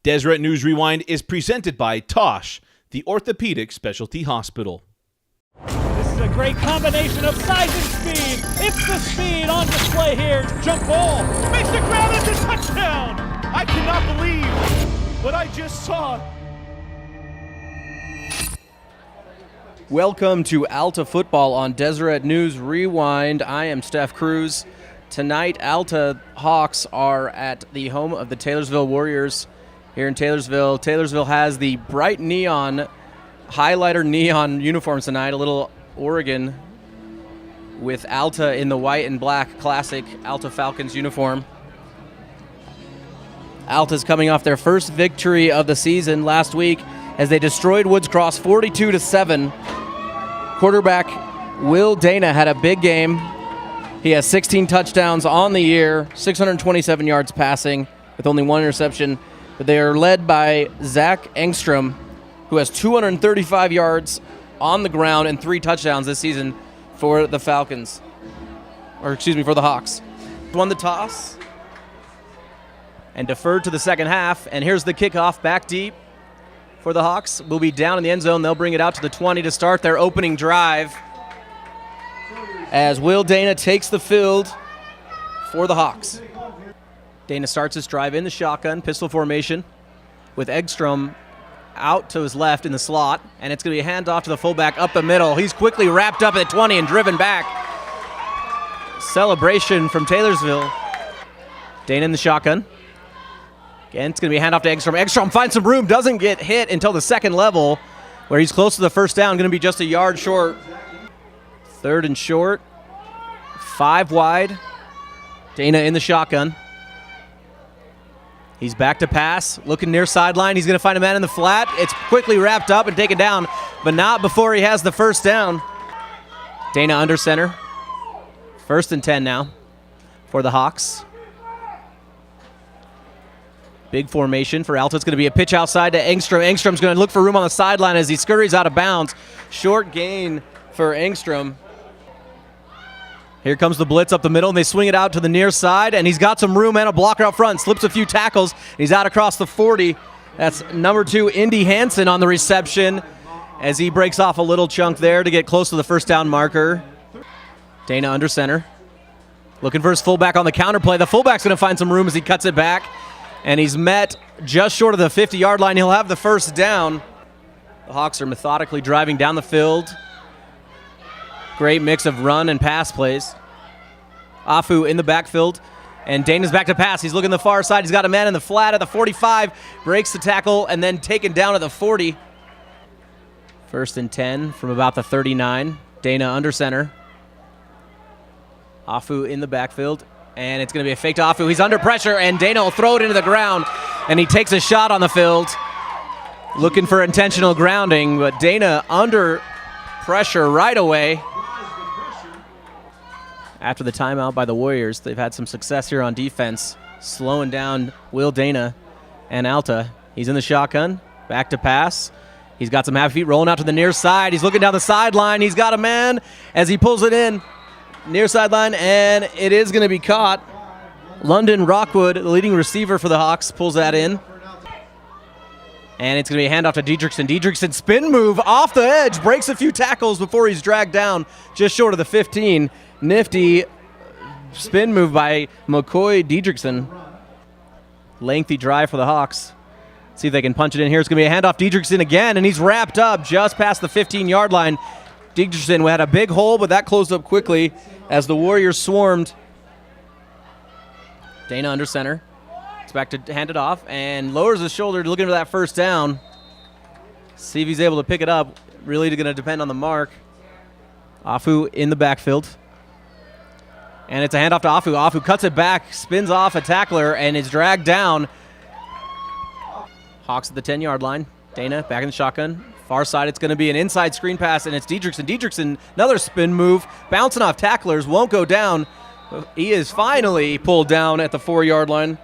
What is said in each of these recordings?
Deseret News Rewind is presented by Tosh, the Orthopedic Specialty Hospital. This is a great combination of size and speed. It's the speed on display here. Jump ball. Makes the grab. It's a touchdown. I cannot believe what I just saw. Welcome to Alta Football on Deseret News Rewind. I am Steph Cruz. Tonight, Alta Hawks are at the home of the Taylorsville Warriors here in Taylorsville. Taylorsville has the bright neon, highlighter neon uniforms tonight, a little Oregon with Alta in the white and black classic Alta Falcons uniform. Alta's coming off their first victory of the season last week as they destroyed Woods Cross 42-7. Quarterback Will Dana had a big game. He has 16 touchdowns on the year, 627 yards passing with only one interception. But they are led by Zach Engstrom, who has 235 yards on the ground and 3 touchdowns this season for the Falcons. For the Hawks. Won the toss and deferred to the second half. And here's the kickoff back deep for the Hawks. Will be down in the end zone. They'll bring it out to the 20 to start their opening drive as Will Dana takes the field for the Hawks. Dana starts his drive in the shotgun, pistol formation, with Engstrom out to his left in the slot, and it's going to be a handoff to the fullback up the middle. He's quickly wrapped up at 20 and driven back. Celebration from Taylorsville. Dana in the shotgun. Again, it's going to be a handoff to Engstrom. Engstrom finds some room, doesn't get hit until the second level, where he's close to the first down, going to be just a yard short. Third and short, 5 wide. Dana in the shotgun. He's back to pass, looking near sideline. He's going to find a man in the flat. It's quickly wrapped up and taken down, but not before he has the first down. Dana under center. 1st and 10 now for the Hawks. Big formation for Alta. It's going to be a pitch outside to Engstrom. Engstrom's going to look for room on the sideline as he scurries out of bounds. Short gain for Engstrom. Here comes the blitz up the middle, and they swing it out to the near side, and he's got some room and a blocker out front. Slips a few tackles, and he's out across the 40. That's number 2, Indy Hansen on the reception as he breaks off a little chunk there to get close to the first down marker. Dana under center. Looking for his fullback on the counterplay. The fullback's going to find some room as he cuts it back, and he's met just short of the 50-yard line. He'll have the first down. The Hawks are methodically driving down the field. Great mix of run and pass plays. Afu in the backfield, and Dana's back to pass. He's looking the far side. He's got a man in the flat at the 45, breaks the tackle, and then taken down at the 40. 1st and 10 from about the 39. Dana under center. Afu in the backfield, and it's going to be a fake to Afu. He's under pressure, and Dana will throw it into the ground, and he takes a shot on the field, looking for intentional grounding, but Dana under pressure right away. After the timeout by the Warriors, they've had some success here on defense, slowing down Will Dana and Alta. He's in the shotgun, back to pass. He's got some happy feet rolling out to the near side. He's looking down the sideline. He's got a man as he pulls it in. Near sideline, and it is going to be caught. London Rockwood, the leading receiver for the Hawks, pulls that in. And it's going to be a handoff to Diedrichson. Diedrichson spin move off the edge, breaks a few tackles before he's dragged down just short of the 15. Nifty spin move by McCoy Diedrichson. Lengthy drive for the Hawks. See if they can punch it in here. It's going to be a handoff. Diedrichson again, and he's wrapped up just past the 15-yard line. Diedrichson had a big hole, but that closed up quickly as the Warriors swarmed. Dana under center. It's back to hand it off and lowers his shoulder looking for that first down. See if he's able to pick it up. Really going to depend on the mark. Afu in the backfield. And it's a handoff to Afu. Afu cuts it back, spins off a tackler, and is dragged down. Hawks at the 10-yard line. Dana back in the shotgun. Far side, it's going to be an inside screen pass, and it's Diedrichson. Diedrichson, another spin move, bouncing off tacklers, won't go down. He is finally pulled down at the 4-yard line.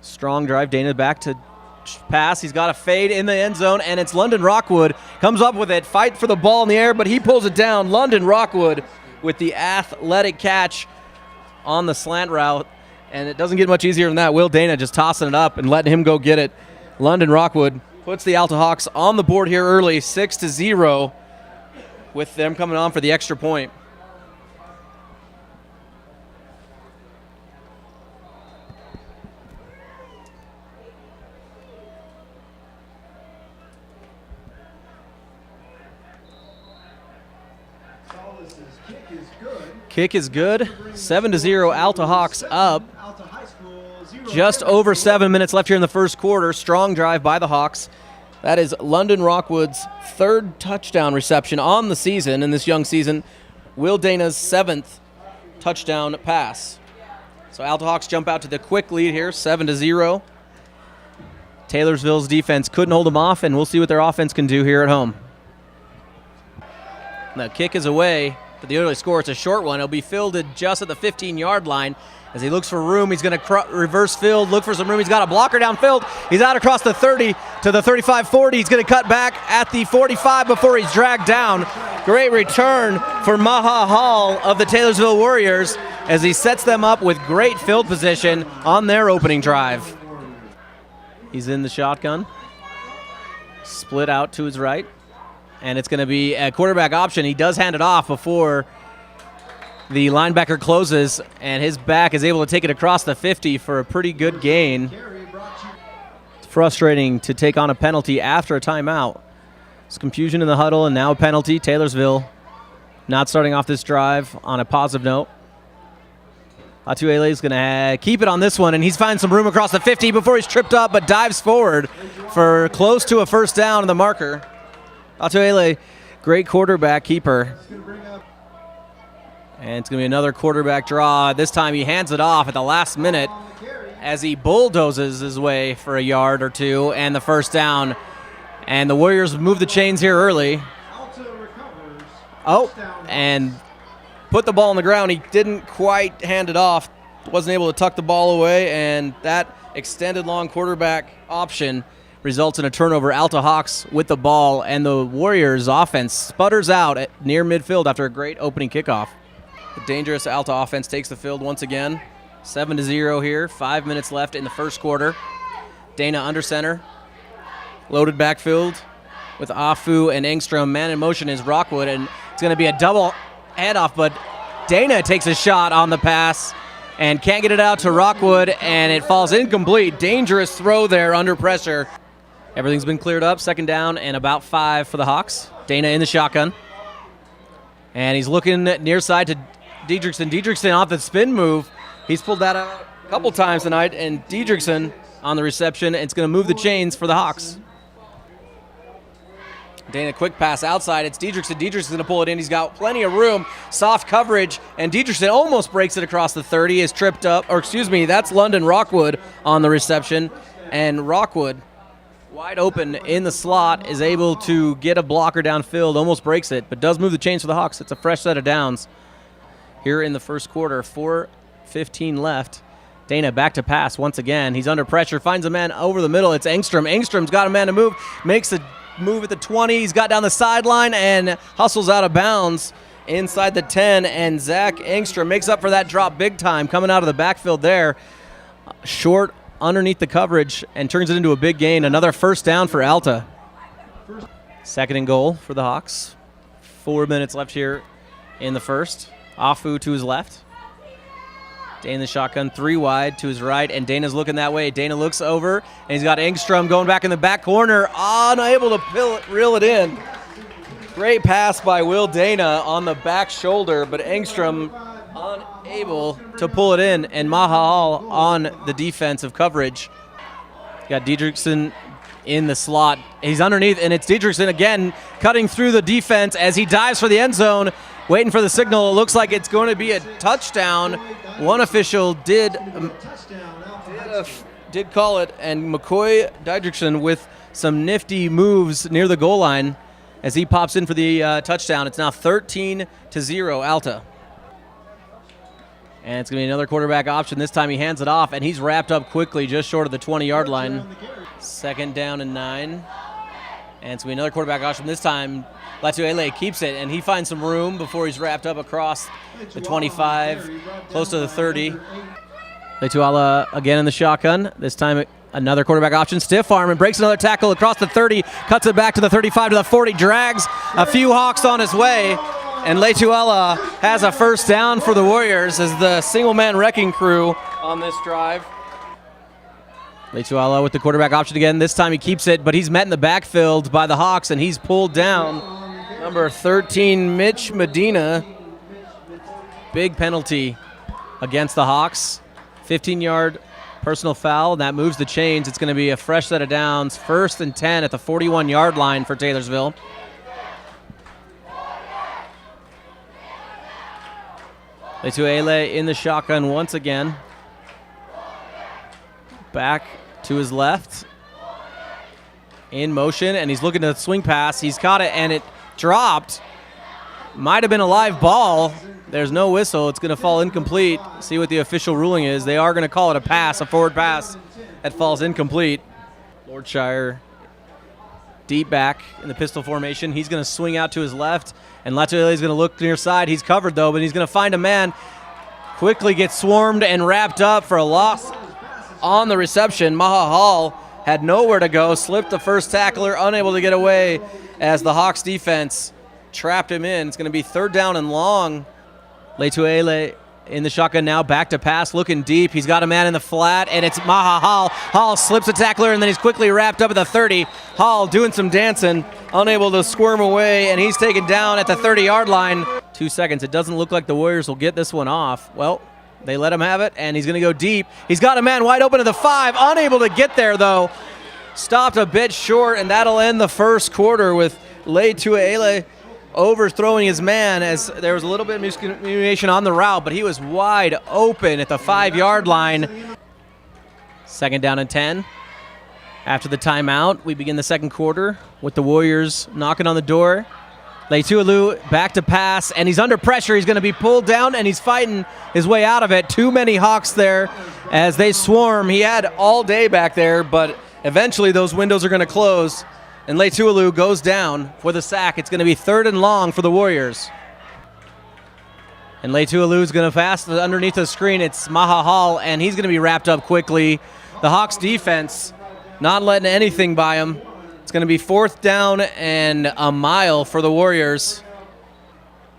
Strong drive. Dana back to pass. He's got a fade in the end zone, and it's London Rockwood. Comes up with it, fight for the ball in the air, but he pulls it down. London Rockwood with the athletic catch on the slant route And it doesn't get much easier than that. Will Dana just tossing it up and letting him go get it. London Rockwood puts the Alta Hawks on the board here early, 6-0, with them coming on for the extra point. Kick is good. 7-0, Alta Hawks up. Just over 7 minutes left here in the first quarter. Strong drive by the Hawks. That is London Rockwood's third touchdown reception on the season, in this young season. Will Dana's 7th touchdown pass. So Alta Hawks jump out to the quick lead here, 7-0. Taylorsville's defense couldn't hold them off, and we'll see what their offense can do here at home. The kick is away. But the early score, it's a short one. It'll be fielded just at the 15-yard line. As he looks for room, he's going to reverse field, look for some room. He's got a blocker downfield. He's out across the 30 to the 35-40. He's going to cut back at the 45 before he's dragged down. Great return for Maha Hall of the Taylorsville Warriors as he sets them up with great field position on their opening drive. He's in the shotgun. Split out to his right. And it's going to be a quarterback option. He does hand it off before the linebacker closes, and his back is able to take it across the 50 for a pretty good gain. It's frustrating to take on a penalty after a timeout. It's confusion in the huddle, and now a penalty. Taylorsville not starting off this drive on a positive note. Atuele is going to keep it on this one, and he's finding some room across the 50 before he's tripped up, but dives forward for close to a first down on the marker. Atuele, great quarterback keeper. And it's going to be another quarterback draw. This time he hands it off at the last minute as he bulldozes his way for a yard or two and the first down. And the Warriors move the chains here early. Oh, and put the ball on the ground. He didn't quite hand it off. Wasn't able to tuck the ball away, and that extended long quarterback option results in a turnover. Alta Hawks with the ball, and the Warriors offense sputters out at near midfield after a great opening kickoff. The dangerous Alta offense takes the field once again. 7-0 here, 5 minutes left in the first quarter. Dana under center. Loaded backfield with Afu and Engstrom. Man in motion is Rockwood, and it's going to be a double handoff, but Dana takes a shot on the pass and can't get it out to Rockwood, and it falls incomplete. Dangerous throw there under pressure. Everything's been cleared up. Second down and about 5 for the Hawks. Dana in the shotgun. And he's looking near side to Diedrichsen. Diedrichsen off the spin move. He's pulled that out a couple times tonight, and Diedrichsen on the reception. It's going to move the chains for the Hawks. Dana, quick pass outside. It's Diedrichsen. Diedrichsen's going to pull it in. He's got plenty of room. Soft coverage, and Diedrichsen almost breaks it across the 30. Is tripped up, that's London Rockwood on the reception. And Rockwood, wide open in the slot, is able to get a blocker downfield, almost breaks it, but does move the chains for the Hawks. It's a fresh set of downs here in the first quarter. 4:15 left. Dana back to pass once again. He's under pressure, finds a man over the middle. It's Engstrom. Engstrom's got a man to move, makes a move at the 20. He's got down the sideline and hustles out of bounds inside the 10, and Zach Engstrom makes up for that drop big time coming out of the backfield there. Short underneath the coverage and turns it into a big gain. Another first down for Alta. Second and goal for the Hawks. 4 minutes left here in the first. Afu to his left. Dana the shotgun, 3 wide to his right, and Dana's looking that way. Dana looks over, and he's got Engstrom going back in the back corner, unable to reel it in. Great pass by Will Dana on the back shoulder, but Engstrom unable to pull it in, and Mahal on the defensive coverage. Got Diedrichsen in the slot. He's underneath, and it's Diedrichsen again cutting through the defense as he dives for the end zone, waiting for the signal. It looks like it's going to be a touchdown. One official did call it, and McCoy Diedrichsen with some nifty moves near the goal line as he pops in for the touchdown. It's now 13-0 Alta. And it's going to be another quarterback option. This time he hands it off, and he's wrapped up quickly just short of the 20-yard line. Second down and 9. And it's going to be another quarterback option. This time Latuele keeps it, and he finds some room before he's wrapped up across the 25, close to the 30. Leituala again in the shotgun. This time another quarterback option. Stiff arm and breaks another tackle across the 30. Cuts it back to the 35 to the 40. Drags a few Hawks on his way. And Leituala has a first down for the Warriors as the single-man wrecking crew on this drive. Leituala with the quarterback option again. This time he keeps it, but he's met in the backfield by the Hawks, and he's pulled down. Number 13, Mitch Medina. Big penalty against the Hawks. 15-yard personal foul, and that moves the chains. It's going to be a fresh set of downs. 1st and 10 at the 41-yard line for Taylorsville. Leituala in the shotgun once again. Back to his left. In motion, and he's looking to the swing pass. He's caught it, and it dropped. Might have been a live ball. There's no whistle. It's going to fall incomplete. See what the official ruling is. They are going to call it a pass, a forward pass that falls incomplete. Lordshire deep back in the pistol formation. He's going to swing out to his left, and Leituala is going to look near side. He's covered, though, but he's going to find a man. Quickly gets swarmed and wrapped up for a loss on the reception. Maha Hall had nowhere to go, slipped the first tackler, unable to get away as the Hawks defense trapped him in. It's going to be 3rd down and long. Leituala in the shotgun now, back to pass, looking deep. He's got a man in the flat, and it's Maha Hall. Hall slips a tackler, and then he's quickly wrapped up at the 30. Hall doing some dancing, unable to squirm away, and he's taken down at the 30-yard line. 2 seconds. It doesn't look like the Warriors will get this one off. Well, they let him have it, and he's going to go deep. He's got a man wide open to the 5, unable to get there, though. Stopped a bit short, and that'll end the first quarter with Leituala overthrowing his man as there was a little bit of miscommunication on the route, but he was wide open at the 5-yard line. 2nd down and 10. After the timeout, we begin the second quarter with the Warriors knocking on the door. Leituala back to pass, and he's under pressure. He's going to be pulled down, and he's fighting his way out of it. Too many Hawks there as they swarm. He had all day back there, but eventually those windows are going to close, and Leituala goes down for the sack. It's going to be 3rd and long for the Warriors. And Leituala is going to pass underneath the screen. It's Maha Hall, and he's going to be wrapped up quickly. The Hawks defense not letting anything by him. It's going to be 4th down and a mile for the Warriors.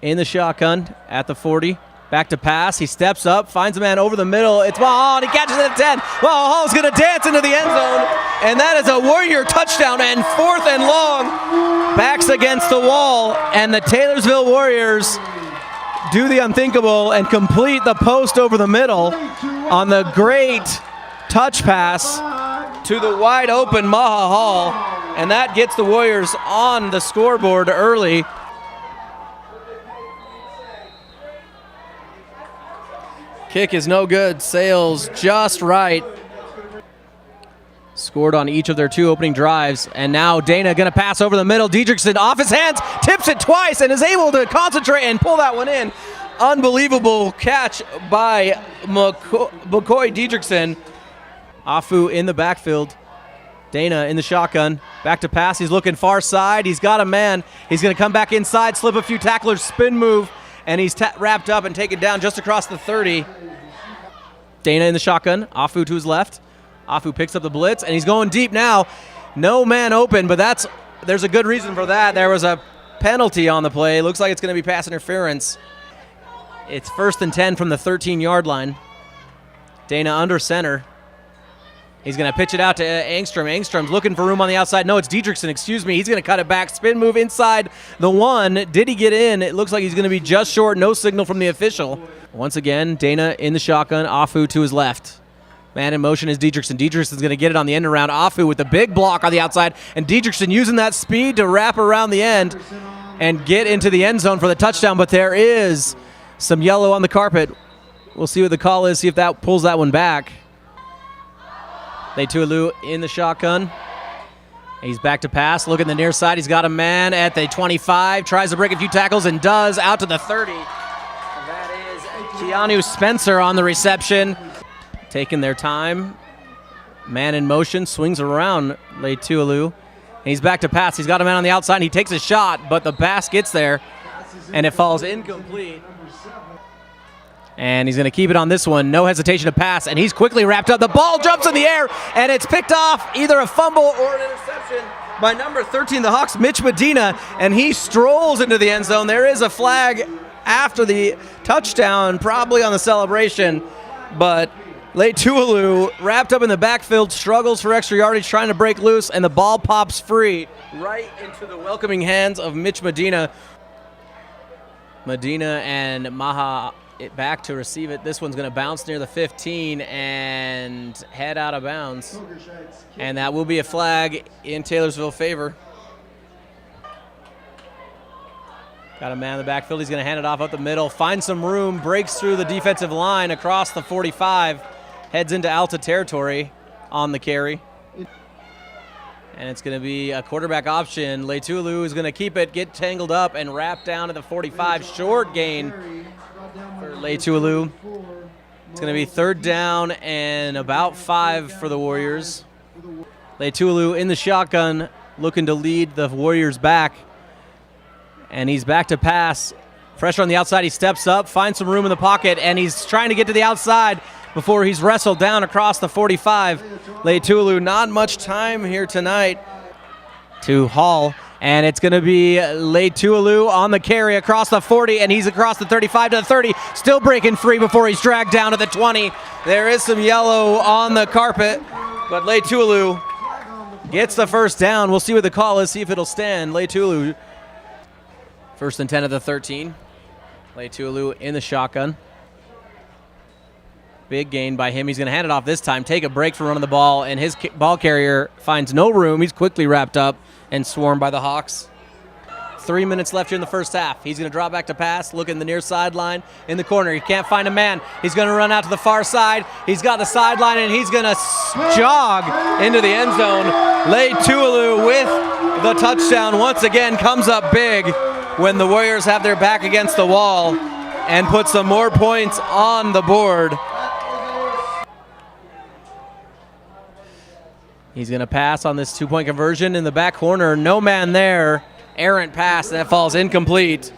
In the shotgun at the 40. Back to pass. He steps up, finds a man over the middle. It's Maha Hall, and he catches it at 10. Maha Hall is going to dance into the end zone, and that is a Warrior touchdown, and 4th and long. Backs against the wall, and the Taylorsville Warriors do the unthinkable and complete the post over the middle on the great touch pass to the wide open Maha Hall, and that gets the Warriors on the scoreboard early. Kick is no good. Sails just right. Scored on each of their 2 opening drives, and now Dana going to pass over the middle. Dietrichson off his hands, tips it twice, and is able to concentrate and pull that one in. Unbelievable catch by McCoy Dietrichson. Afu in the backfield. Dana in the shotgun. Back to pass. He's looking far side. He's got a man. He's going to come back inside, slip a few tacklers, spin move, and he's wrapped up and taken down just across the 30. Dana in the shotgun. Afu to his left. Afu picks up the blitz, and he's going deep now. No man open, but there's a good reason for that. There was a penalty on the play. Looks like it's going to be pass interference. It's 1st and 10 from the 13-yard line. Dana under center. He's going to pitch it out to Engstrom. Engstrom's looking for room on the outside. No, it's Dietrichson, excuse me. He's going to cut it back. Spin move inside the 1. Did he get in? It looks like he's going to be just short. No signal from the official. Once again, Dana in the shotgun. Afu to his left. Man in motion is Dietrichson. Dietrichson's going to get it on the end around. Afu with the big block on the outside. And Dietrichson using that speed to wrap around the end and get into the end zone for the touchdown. But there is some yellow on the carpet. We'll see what the call is, see if that pulls that one back. Leituala in the shotgun. He's back to pass. Look at the near side. He's got a man at the 25. Tries to break a few tackles and does. Out to the 30. That is Keanu Spencer on the reception. Taking their time. Man in motion. Swings around Leituala. He's back to pass. He's got a man on the outside. He takes a shot, but the pass gets there, and it falls incomplete. And he's going to keep it on this one. No hesitation to pass, and he's quickly wrapped up. The ball jumps in the air, and it's picked off, either a fumble or an interception by number 13, the Hawks, Mitch Medina, and he strolls into the end zone. There is a flag after the touchdown, probably on the celebration, but Leitualu, wrapped up in the backfield, struggles for extra yardage, trying to break loose, and the ball pops free right into the welcoming hands of Mitch Medina. Medina and Maha back to receive it. This one's going to bounce near the 15 and head out of bounds. And that will be a flag in Taylorsville favor. Got a man in the backfield. He's going to hand it off up the middle, finds some room, breaks through the defensive line across the 45, heads into Alta territory on the carry. And it's going to be a quarterback option. Leitualu is going to keep it, get tangled up, and wrap down to the 45. Short gain for Leitualu. It's going to be 3rd down and about 5 for the Warriors. Leitualu in the shotgun, looking to lead the Warriors back. And he's back to pass. Pressure on the outside. He steps up, finds some room in the pocket, and he's trying to get to the outside before he's wrestled down across the 45. Leitualu, not much time here tonight to Hall. And it's going to be Leitualu on the carry across the 40, and he's across the 35 to the 30, still breaking free before he's dragged down to the 20. There is some yellow on the carpet, but Leitualu gets the first down. We'll see what the call is, see if it'll stand. Leitualu, 1st and 10 at the 13. Leitualu in the shotgun. Big gain by him. He's going to hand it off this time, take a break from running the ball, and his ball carrier finds no room. He's quickly wrapped up and swarmed by the Hawks. 3 minutes left here in the first half. He's going to drop back to pass, look in the near sideline in the corner. He can't find a man. He's going to run out to the far side. He's got the sideline, and he's going to jog into the end zone. Leitualu with the touchdown once again comes up big when the Warriors have their back against the wall and put some more points on the board. He's going to pass on this 2-point conversion in the back corner. No man there. Errant pass that falls incomplete.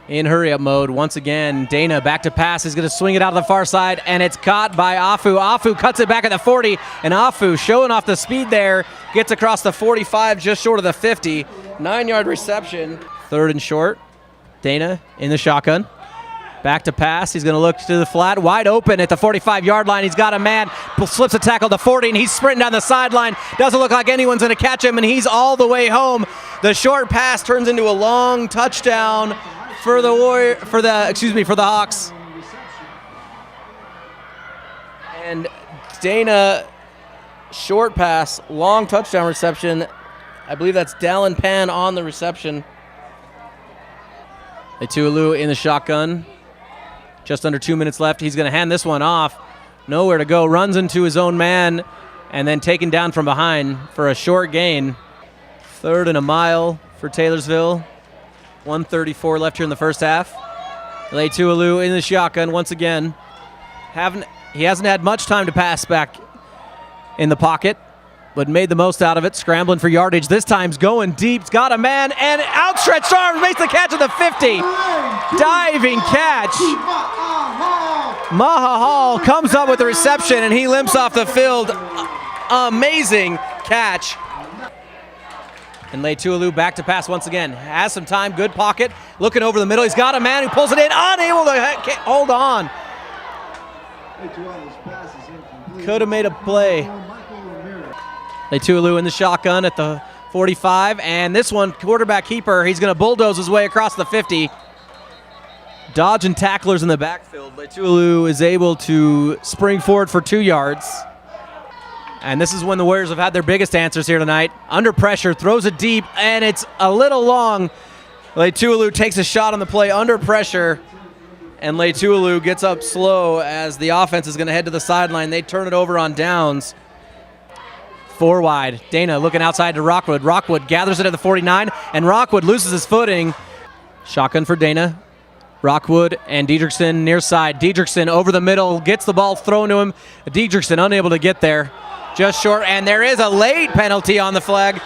In hurry-up mode once again. Dana back to pass. He's going to swing it out to the far side, and it's caught by Afu. Afu cuts it back at the 40, and Afu, showing off the speed there, gets across the 45 just short of the 50. 9-yard reception. 3rd and short. Dana in the shotgun. Back to pass. He's going to look to the flat. Wide open at the 45-yard line. He's got a man. Slips a tackle to 40, and he's sprinting down the sideline. Doesn't look like anyone's going to catch him, and he's all the way home. The short pass turns into a long touchdown for the Hawks. And Dana, short pass, long touchdown reception. I believe that's Dallin Pan on the reception. Leitualu in the shotgun. Just under 2 minutes left. He's going to hand this one off. Nowhere to go. Runs into his own man and then taken down from behind for a short gain. 3rd and a mile for Taylorsville. 1:34 left here in the first half. Leitualu in the shotgun once again. He hasn't had much time to pass back in the pocket, but made the most out of it, scrambling for yardage. This time's going deep. He's got a man, and outstretched arms makes the catch at the 50. Diving catch. Maha Hall comes up with the reception, and he limps off the field. Amazing catch. And Leitualu back to pass once again. Has some time, good pocket. Looking over the middle. He's got a man who pulls it in, unable to hold on. Could have made a play. Leitualu in the shotgun at the 45, and this one, quarterback keeper, he's going to bulldoze his way across the 50. Dodging tacklers in the backfield. Leitualu is able to spring forward for 2 yards. And this is when the Warriors have had their biggest answers here tonight. Under pressure, throws it deep, and it's a little long. Leitualu takes a shot on the play under pressure, and Leitualu gets up slow as the offense is going to head to the sideline. They turn it over on downs. 4 wide. Dana looking outside to Rockwood. Rockwood gathers it at the 49, and Rockwood loses his footing. Shotgun for Dana. Rockwood and Diedrichson near side. Diedrichson over the middle, gets the ball thrown to him. Diedrichson unable to get there. Just short, and there is a late penalty on the flag.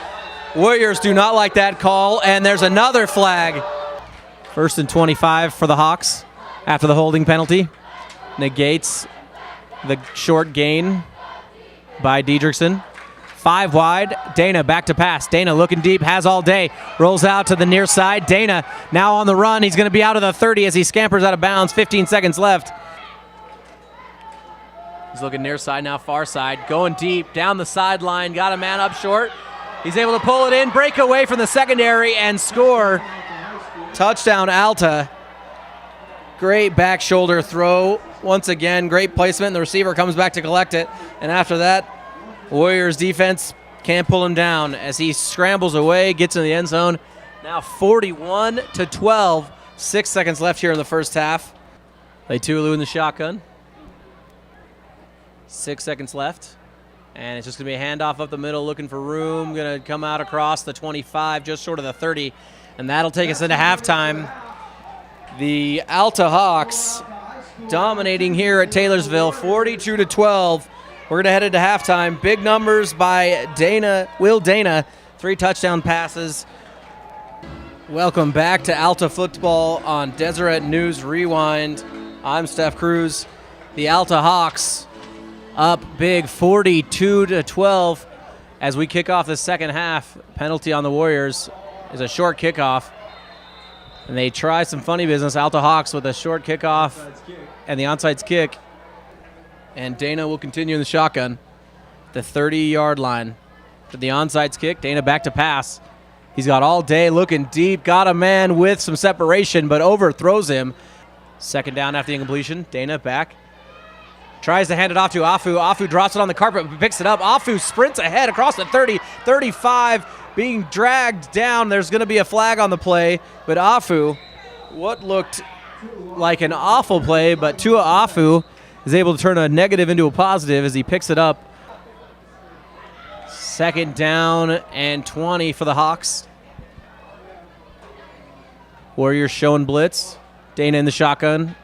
Warriors do not like that call, and there's another flag. 1st and 25 for the Hawks after the holding penalty. negates the short gain by Diedrichsen. 5 wide. Dana back to pass. Dana looking deep, has all day. Rolls out to the near side. Dana now on the run. He's going to be out of the 30 as he scampers out of bounds. 15 seconds left. He's looking near side now, far side. Going deep, down the sideline. Got a man up short. He's able to pull it in, break away from the secondary, and score. Touchdown, Alta. Great back shoulder throw. Once again, great placement, and the receiver comes back to collect it. And after that, Warriors defense can't pull him down as he scrambles away, gets in the end zone. Now 41-12. 6 seconds left here in the first half. Leitulu in the shotgun. 6 seconds left. And it's just going to be a handoff up the middle, looking for room. Going to come out across the 25, just short of the 30. And that'll take us into halftime. The Alta Hawks dominating here at Taylorsville, 42-12. We're going to head into halftime. Big numbers by Will Dana. 3 touchdown passes. Welcome back to Alta Football on Deseret News Rewind. I'm Steph Cruz. The Alta Hawks up big, 42-12 as we kick off the second half. Penalty on the Warriors is a short kickoff. And they try some funny business. Alta Hawks with a short kickoff and the onside kick. And Dana will continue in the shotgun. The 30-yard line for the onside kick. Dana back to pass. He's got all day looking deep. Got a man with some separation, but overthrows him. Second down after the incompletion. Dana back. Tries to hand it off to Afu. Afu drops it on the carpet, but picks it up. Afu sprints ahead across the 30, 35, being dragged down. There's going to be a flag on the play, but Afu, what looked like an awful play, but Tua Afu is able to turn a negative into a positive as he picks it up. Second down and 20 for the Hawks. Warriors showing blitz. Dana in the shotgun.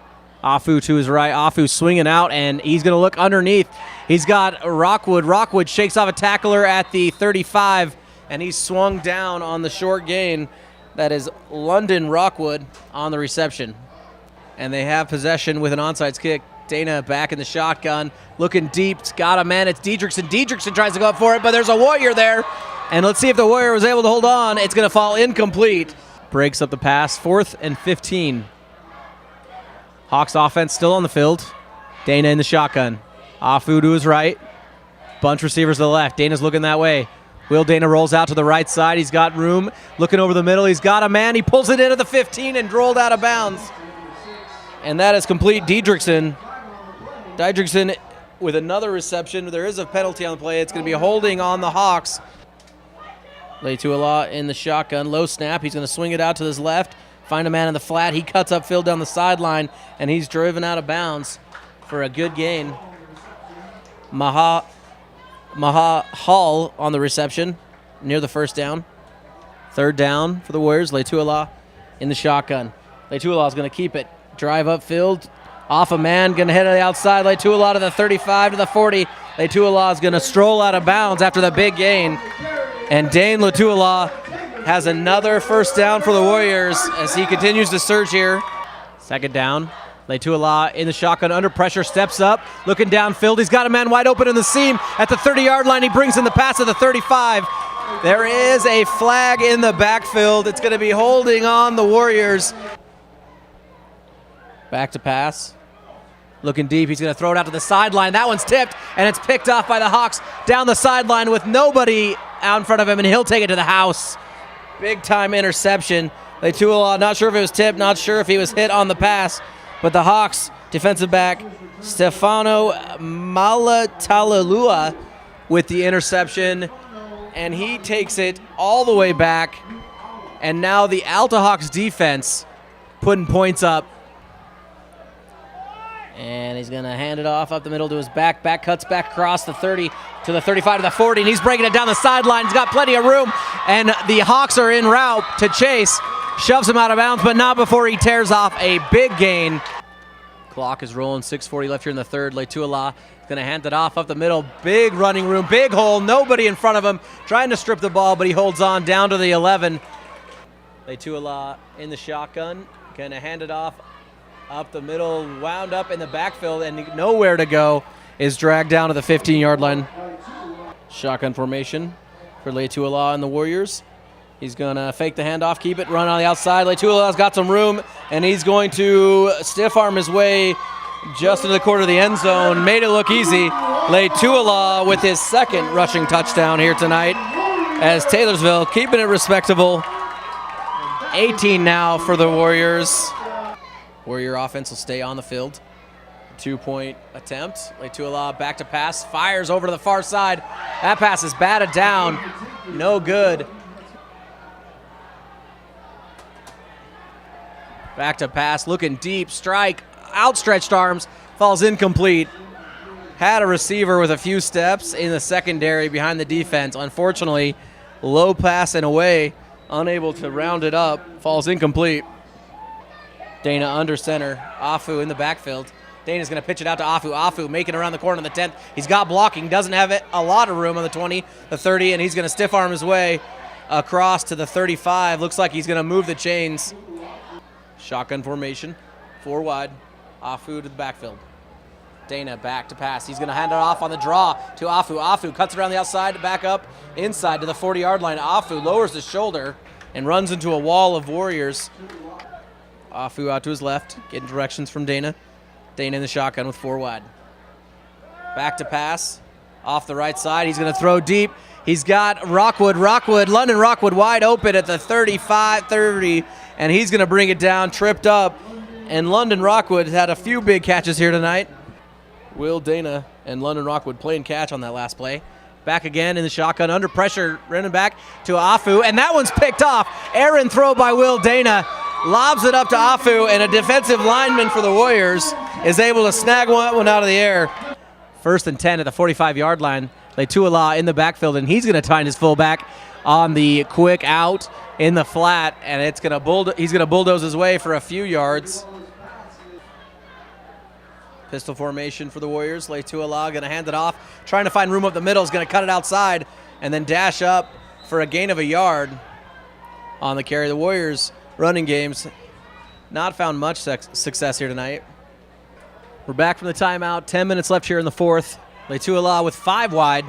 Afu to his right. Afu swinging out, and he's going to look underneath. He's got Rockwood. Rockwood shakes off a tackler at the 35, and he's swung down on the short gain. That is London Rockwood on the reception. And they have possession with an onside kick. Dana back in the shotgun, looking deep. Got a man. It's Diedrichsen. Diedrichsen tries to go up for it, but there's a Warrior there. And let's see if the Warrior was able to hold on. It's going to fall incomplete. Breaks up the pass. 4th and 15. Hawks offense still on the field. Dana in the shotgun. Afu to his right. Bunch receivers to the left. Dana's looking that way. Will Dana rolls out to the right side. He's got room. Looking over the middle. He's got a man. He pulls it into the 15 and rolled out of bounds. And that is complete. Diedrichsen with another reception. There is a penalty on the play. It's going to be holding on the Hawks. Leitulu in the shotgun. Low snap. He's going to swing it out to his left. Find a man in the flat. He cuts upfield down the sideline, and he's driven out of bounds for a good gain. Maha Hall on the reception near the first down. Third down for the Warriors. Leitulu in the shotgun. Leitulu is going to keep it. Drive upfield. Off a man. Going to head to the outside. Leitulu to the 35 to the 40. Leitulu is going to stroll out of bounds after the big gain. And Dane Leitulu has another first down for the Warriors as he continues to surge here. Second down. Leitulu in the shotgun under pressure, steps up, looking downfield. He's got a man wide open in the seam at the 30-yard line. He brings in the pass at the 35. There is a flag in the backfield. It's going to be holding on the Warriors. Back to pass. Looking deep. He's going to throw it out to the sideline. That one's tipped, and it's picked off by the Hawks down the sideline with nobody out in front of him, and he'll take it to the house. Big-time interception. Leitulu, not sure if it was tipped, not sure if he was hit on the pass, but the Hawks defensive back Stefano Malatalua with the interception, and he takes it all the way back. And now the Alta Hawks defense putting points up. And he's going to hand it off up the middle to his back. Back cuts back across the 30 to the 35 to the 40, and he's breaking it down the sideline. He's got plenty of room, and the Hawks are en route to chase. Shoves him out of bounds, but not before he tears off a big gain. Clock is rolling, 6:40 left here in the third. Leitulu is going to hand it off up the middle. Big running room, big hole, nobody in front of him. Trying to strip the ball, but he holds on down to the 11. Leitulu in the shotgun, going to hand it off Up the middle, wound up in the backfield, and nowhere to go. Is dragged down to the 15-yard line. Shotgun formation for Letuala and the Warriors. He's going to fake the handoff, keep it, run on the outside. Letuala's got some room, and he's going to stiff arm his way just into the corner of the end zone. Made it look easy. Letuala with his second rushing touchdown here tonight, as Taylorsville keeping it respectable. 18 now for the Warriors. Warrior offense will stay on the field. 2-point attempt. Letuala back to pass, fires over to the far side. That pass is batted down. No good. Back to pass, looking deep, strike, outstretched arms, falls incomplete. Had a receiver with a few steps in the secondary behind the defense. Unfortunately, low pass and away, unable to round it up, falls incomplete. Dana under center, Afu in the backfield. Dana's going to pitch it out to Afu. Afu making around the corner on the 10th. He's got blocking, doesn't have a lot of room on the 20, the 30, and he's going to stiff arm his way across to the 35. Looks like he's going to move the chains. Shotgun formation, 4 wide. Afu to the backfield. Dana back to pass. He's going to hand it off on the draw to Afu. Afu cuts around the outside, back up inside to the 40-yard line. Afu lowers his shoulder and runs into a wall of Warriors. Afu out to his left, getting directions from Dana. Dana in the shotgun with 4 wide. Back to pass, off the right side. He's going to throw deep. He's got London Rockwood wide open at the 35-30, and he's going to bring it down, tripped up. And London Rockwood had a few big catches here tonight. Will Dana and London Rockwood playing catch on that last play. Back again in the shotgun, under pressure, running back to Afu, and that one's picked off. Errant throw by Will Dana. Lobs it up to Afu, and a defensive lineman for the Warriors is able to snag one out of the air. 1st and 10 at the 45-yard line. Letuala in the backfield, and he's going to find his fullback on the quick out in the flat, and he's going to bulldoze his way for a few yards. Pistol formation for the Warriors. Letuala going to hand it off, trying to find room up the middle. Is going to cut it outside and then dash up for a gain of a yard on the carry. The Warriors running games not found much success here tonight. We're back from the timeout. 10 minutes left here in the 4th. Letuala with 5 wide.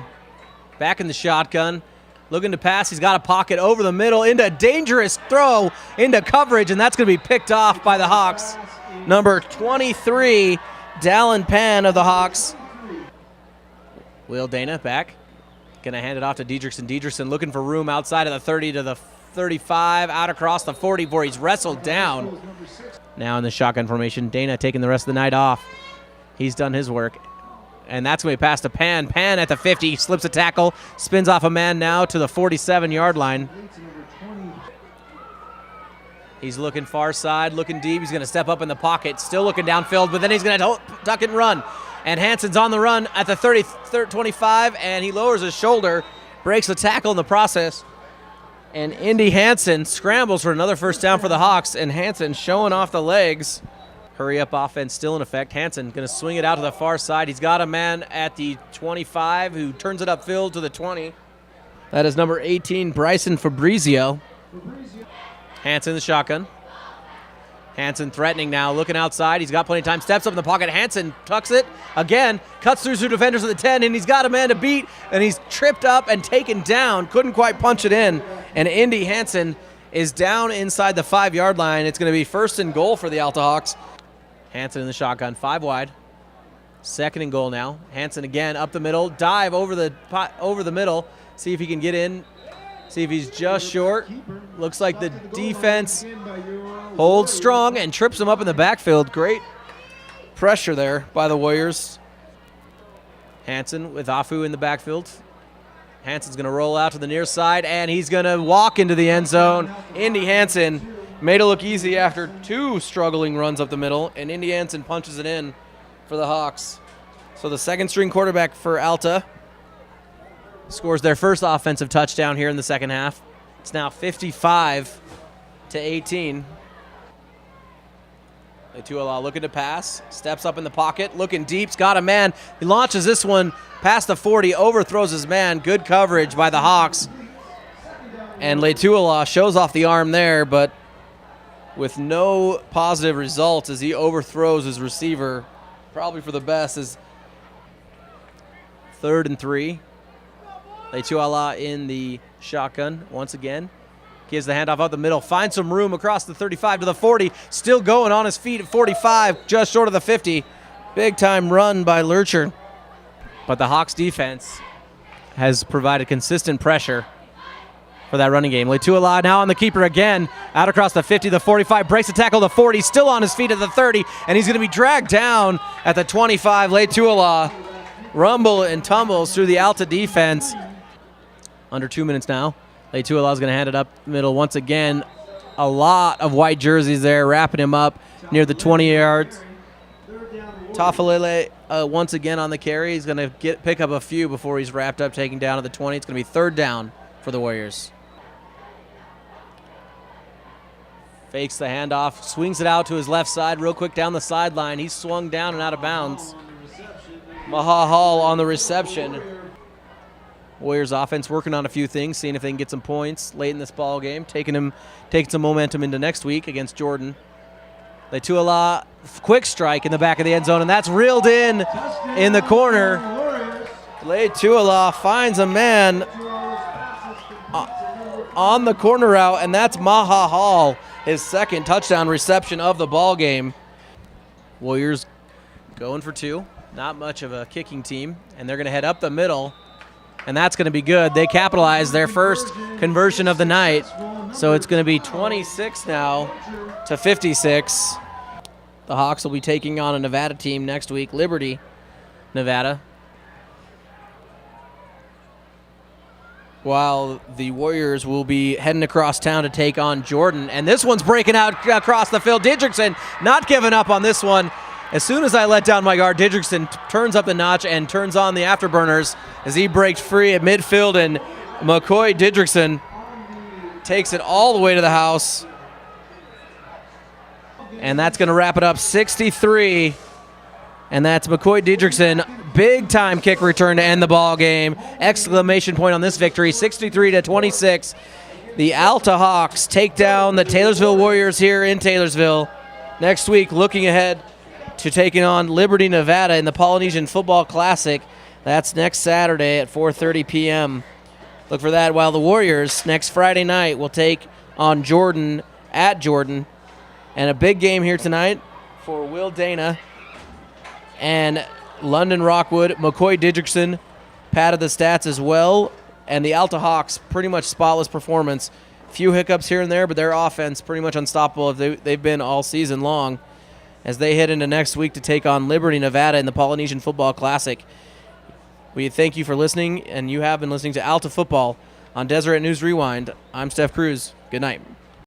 Back in the shotgun. Looking to pass. He's got a pocket over the middle into a dangerous throw into coverage, and that's going to be picked off by the Hawks. Number 23, Dallin Pan of the Hawks. Will Dana back. Going to hand it off to Diedrichson. Diedrichson looking for room outside of the 30 to the 35, out across the 40 before he's wrestled down. Now in the shotgun formation, Dana taking the rest of the night off. He's done his work. And that's going to be passed to Pan. Pan at the 50, slips a tackle, spins off a man now to the 47-yard line. He's looking far side, looking deep. He's going to step up in the pocket, still looking downfield, but then he's going to duck and run. And Hansen's on the run at the 25, and he lowers his shoulder, breaks the tackle in the process. And Indy Hansen scrambles for another first down for the Hawks, and Hansen showing off the legs. Hurry-up offense still in effect. Hansen going to swing it out to the far side. He's got a man at the 25 who turns it upfield to the 20. That is number 18, Bryson Fabrizio. Hansen in the shotgun. Hansen threatening now, looking outside. He's got plenty of time, steps up in the pocket. Hansen tucks it again, cuts through two defenders at the 10, and he's got a man to beat, and he's tripped up and taken down. Couldn't quite punch it in, and Indy Hansen is down inside the 5-yard line. It's going to be 1st and goal for the Alta Hawks. Hansen in the shotgun, 5 wide. 2nd and goal now. Hansen again up the middle, dive over the middle, see if he can get in. See if he's just short. Looks like the defense holds strong and trips him up in the backfield. Great pressure there by the Warriors. Hansen with Afu in the backfield. Hansen's going to roll out to the near side, and he's going to walk into the end zone. Indy Hansen made it look easy after 2 struggling runs up the middle, and Indy Hansen punches it in for the Hawks. So the 2nd-string quarterback for Alta scores their first offensive touchdown here in the second half. It's now 55-18. Letuala looking to pass, steps up in the pocket, looking deep, he's got a man. He launches this one past the 40, overthrows his man. Good coverage by the Hawks. And Letuala shows off the arm there, but with no positive results as he overthrows his receiver. Probably for the best is 3rd and 3. Leituala in the shotgun once again. Gives the handoff out the middle, finds some room across the 35 to the 40. Still going on his feet at 45, just short of the 50. Big time run by Lurcher. But the Hawks defense has provided consistent pressure for that running game. Leituala now on the keeper again, out across the 50, the 45, breaks the tackle, the 40, still on his feet at the 30, and he's going to be dragged down at the 25. Leituala rumble and tumbles through the Alta defense. Under 2 minutes now. Leituala is going to hand it up middle once again. A lot of white jerseys there, wrapping him up near the 20 yards. Tafalele once again on the carry. He's going to pick up a few before he's wrapped up, taking down at the 20. It's going to be 3rd down for the Warriors. Fakes the handoff, swings it out to his left side real quick down the sideline. He's swung down and out of bounds. Maha Hall on the reception. Warriors offense working on a few things, seeing if they can get some points late in this ball game, taking some momentum into next week against Jordan. Leituala, quick strike in the back of the end zone, and that's reeled in the corner. Leituala finds a man on the corner route, and that's Maha Hall, his 2nd touchdown reception of the ball game. Warriors going for 2. Not much of a kicking team, and they're going to head up the middle. And that's going to be good. They capitalized their first conversion of the night. So it's going to be 26 now to 56. The Hawks will be taking on a Nevada team next week, Liberty, Nevada. While the Warriors will be heading across town to take on Jordan. And this one's breaking out across the field. Didrikson not giving up on this one. As soon as I let down my guard, Didrikson turns up the notch and turns on the afterburners as he breaks free at midfield, and McCoy Didrikson takes it all the way to the house. And that's going to wrap it up 63. And that's McCoy Didrikson, big time kick return to end the ball game. Exclamation point on this victory, 63 to 26. The Alta Hawks take down the Taylorsville Warriors here in Taylorsville. Next week, looking ahead to taking on Liberty, Nevada in the Polynesian Football Classic. That's next Saturday at 4:30 p.m. Look for that, while the Warriors next Friday night will take on Jordan at Jordan. And a big game here tonight for Will Dana and London Rockwood. McCoy Didrikson padded the stats as well. And the Alta Hawks, pretty much spotless performance. Few hiccups here and there, but their offense pretty much unstoppable as they've been all season long, as they head into next week to take on Liberty, Nevada in the Polynesian Football Classic. We thank you for listening, and you have been listening to Alta Football on Deseret News Rewind. I'm Steph Cruz. Good night.